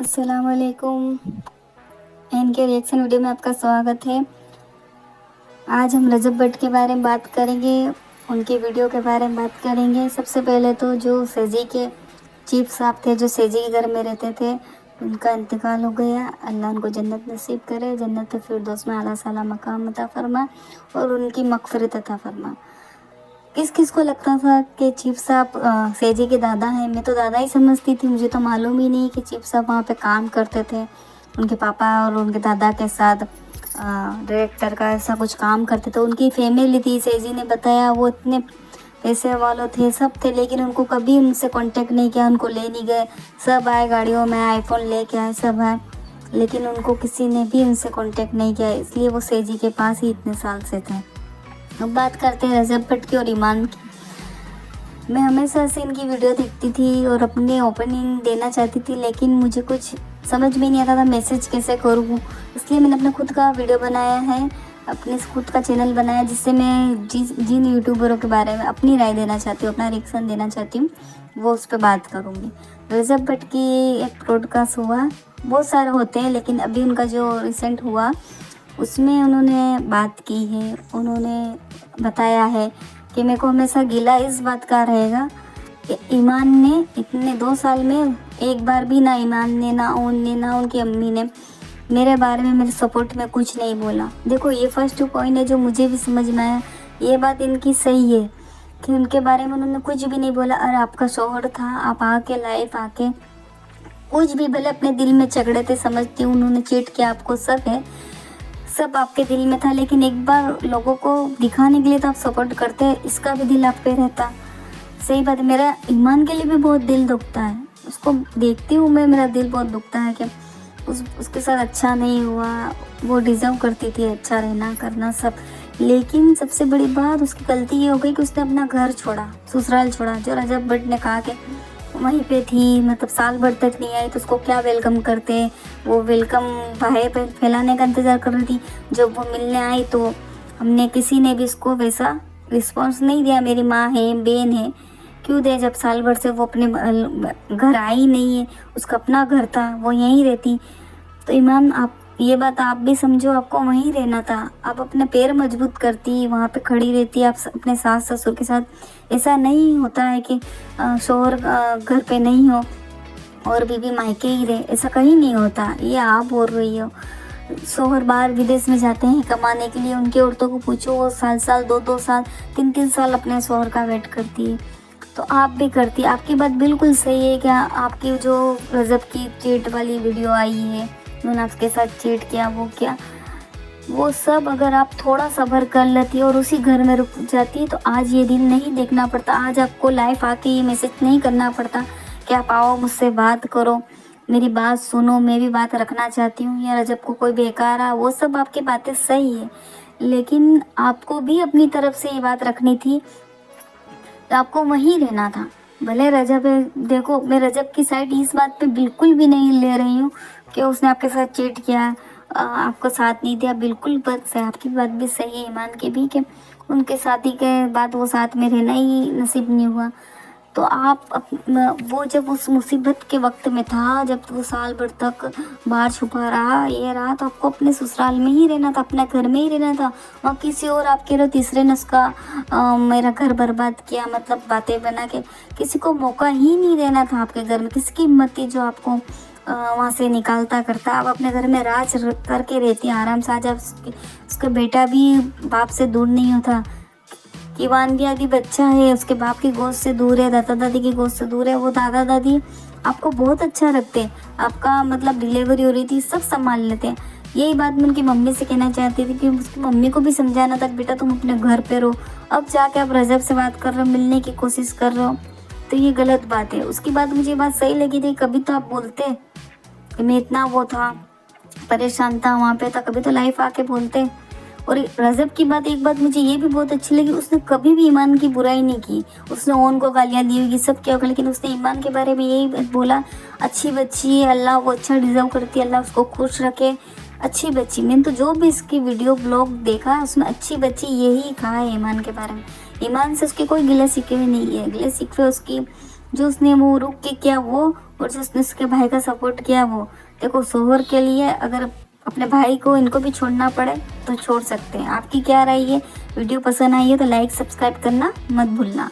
अस्सलामुअलैकुम। इनके reaction video में आपका स्वागत है। आज हम रजब भट्ट के बारे में बात करेंगे, उनकी वीडियो के बारे में बात करेंगे। सबसे पहले तो जो सेजी के चीफ साहब थे, जो सेजी के घर में रहते थे, उनका इंतकाल हो गया। अल्लाह उनको जन्नत नसीब करे, जन्नत फिरदौस में आला साला मकाम अता फरमा और उनकी मग़फ़िरत अता फरमा। किस किस को लगता था कि चीफ साहब सेजी के दादा हैं? मैं तो दादा ही समझती थी, मुझे तो मालूम ही नहीं कि चीफ साहब वहाँ पे काम करते थे। उनके पापा और उनके दादा के साथ डायरेक्टर का ऐसा कुछ काम करते थे। उनकी फैमिली थी, सेजी ने बताया, वो इतने पैसे वाले थे, सब थे, लेकिन उनको कभी उनसे कांटेक्ट नहीं किया, उनको ले नहीं गए। सब आए गाड़ियों में, आईफोन लेके आए, सब आए, लेकिन उनको किसी ने भी उनसे कांटेक्ट नहीं किया, इसलिए वो सेजी के पास ही इतने साल से थे। अब बात करते हैं रजब भट्ट की और ईमान की। मैं हमेशा से इनकी वीडियो देखती थी और अपनी ओपिनियन देना चाहती थी, लेकिन मुझे कुछ समझ में नहीं आता था मैसेज कैसे करूँ। इसलिए मैंने अपना खुद का वीडियो बनाया है, अपने खुद का चैनल बनाया, जिससे मैं जिन यूट्यूबरों के बारे में अपनी राय देना चाहती हूँ, अपना रिएक्शन देना चाहती हूँ, वो उस पर बात करूँगी। रजब भट्ट की एक पॉडकास्ट हुआ, बहुत सारे होते हैं, लेकिन अभी उनका जो रिसेंट हुआ उसमें उन्होंने बात की है। उन्होंने बताया है कि मेरे को हमेशा गिला इस बात का रहेगा कि ईमान ने इतने 2 साल में एक बार भी, ना ईमान ने, ना उनने, ना उनकी अम्मी ने मेरे बारे में, मेरे सपोर्ट में कुछ नहीं बोला। देखो, ये फर्स्ट पॉइंट है जो मुझे भी समझ में आया। ये बात इनकी सही है कि उनके बारे में उन्होंने कुछ भी नहीं बोला। और आपका शौहर था, आप आके लाइफ आके कुछ भी भले अपने दिल में झगड़े थे, समझती हूँ उन्होंने चीट किया, आपको सब है, सब आपके दिल में था, लेकिन एक बार लोगों को दिखाने के लिए तो आप सपोर्ट करते हैं, इसका भी दिल आप पे रहता। सही बात है, मेरा ईमान के लिए भी बहुत दिल दुखता है, उसको देखती हूँ मैं, मेरा दिल बहुत दुखता है कि उसके साथ अच्छा नहीं हुआ। वो डिज़र्व करती थी अच्छा रहना करना सब, लेकिन सबसे बड़ी बात उसकी गलती ये हो गई कि उसने अपना घर छोड़ा, ससुराल छोड़ा। जो रजब भट्ट ने कहा कि वहीं पे थी, मतलब साल भर तक नहीं आई, तो उसको क्या वेलकम करते, वो वेलकम बाहे पे फैलाने का इंतज़ार कर रही थी। जब वो मिलने आई तो हमने किसी ने भी उसको वैसा रिस्पॉन्स नहीं दिया। मेरी माँ है, बहन है, क्यों दे जब साल भर से वो अपने घर आई नहीं है, उसका अपना घर था, वो यहीं रहती। तो ईमान, आप ये बात आप भी समझो, आपको वहीं रहना था, आप अपने पैर मजबूत करती, वहाँ पे खड़ी रहती, आप अपने सास ससुर के साथ। ऐसा नहीं होता है कि शौहर घर पे नहीं हो और बीवी मायके ही रहे, ऐसा कहीं नहीं होता। ये आप बोल रही हो। शौहर बाहर विदेश में जाते हैं कमाने के लिए, उनकी औरतों को पूछो, वो साल 2 साल 3 साल अपने शौहर का वेट करती है, तो आप भी करती। आपकी बात बिल्कुल सही है। क्या आपकी जो रजब की चीट वाली वीडियो आई है, उन्होंने आपके साथ चीट किया, वो क्या, वो सब अगर आप थोड़ा सब्र कर लेती और उसी घर में रुक जाती तो आज ये दिन नहीं देखना पड़ता। आज आपको लाइफ आके ये मैसेज नहीं करना पड़ता कि आप आओ मुझसे बात करो, मेरी बात सुनो, मैं भी बात रखना चाहती हूँ, या रजब को कोई बेकार है। वो सब आपकी बातें सही है, लेकिन आपको भी अपनी तरफ से ये बात रखनी थी, तो आपको वहीं रहना था। भले रजब है, देखो मैं रजब की साइड इस बात पे बिल्कुल भी नहीं ले रही हूँ कि उसने आपके साथ चीट किया, आपको साथ नहीं दिया, बिल्कुल बात सही, आपकी बात भी सही है, ईमान की भी, कि उनके शादी के बाद वो साथ में रहना ही नसीब नहीं हुआ। तो आप वो जब उस मुसीबत के वक्त में था, जब वो साल भर तक बाहर छुपा रहा, ये रहा, तो आपको अपने ससुराल में ही रहना था, अपने घर में ही रहना था। वहाँ किसी और, आप कह रहे हो तीसरे नस का मेरा घर बर्बाद किया, मतलब बातें बना के, किसी को मौका ही नहीं देना था आपके घर में। किसकी हिम्मत थी जो आपको वहाँ से निकालता करता। आप अपने घर में राज करके रहती आराम से। आज आप उसका बेटा भी बाप से दूर नहीं होता, ईमान भी अभी बच्चा है, उसके बाप की गोद से दूर है, दादा दादी की गोद से दूर है। वो दादा दादी आपको बहुत अच्छा रखते हैं, आपका मतलब डिलीवरी हो रही थी, सब संभाल लेते हैं। यही बात मैं उनकी मम्मी से कहना चाहती थी कि उसकी मम्मी को भी समझाना था, बेटा तुम अपने घर पे रहो। अब जाके आप रजब से बात कर रहे हो, मिलने की कोशिश कर रहे हो, तो ये गलत बात है। उसकी बात मुझे बात सही लगी थी, कभी तो आप बोलते कि मैं इतना वो था, परेशान था, वहाँ पे था, कभी तो लाइफ आके बोलते। और रजब की बात, एक बात मुझे ये भी बहुत अच्छी लगी, उसने कभी भी ईमान की बुराई नहीं की। उसने ओन को गालियाँ दी होगी, सब क्या होगा, लेकिन उसने ईमान के बारे में यही बोला, अच्छी बच्ची है, अल्लाह वो अच्छा डिज़र्व करती है, अल्लाह उसको खुश रखे, अच्छी बच्ची। मैंने तो जो भी इसकी वीडियो ब्लॉग देखा, उसमें अच्छी बच्ची यही कहा है ईमान के बारे में। ईमान से उसके कोई गिले शिकवे नहीं है, गिले शिकवे उसकी जो उसने वो रुक के किया, वो और जिसने उसके भाई का सपोर्ट किया वो देखो शोहर के लिए अगर अपने भाई को इनको भी छोड़ना पड़े तो छोड़ सकते हैं। आपकी क्या राय है? वीडियो पसंद आई है तो लाइक सब्सक्राइब करना मत भूलना।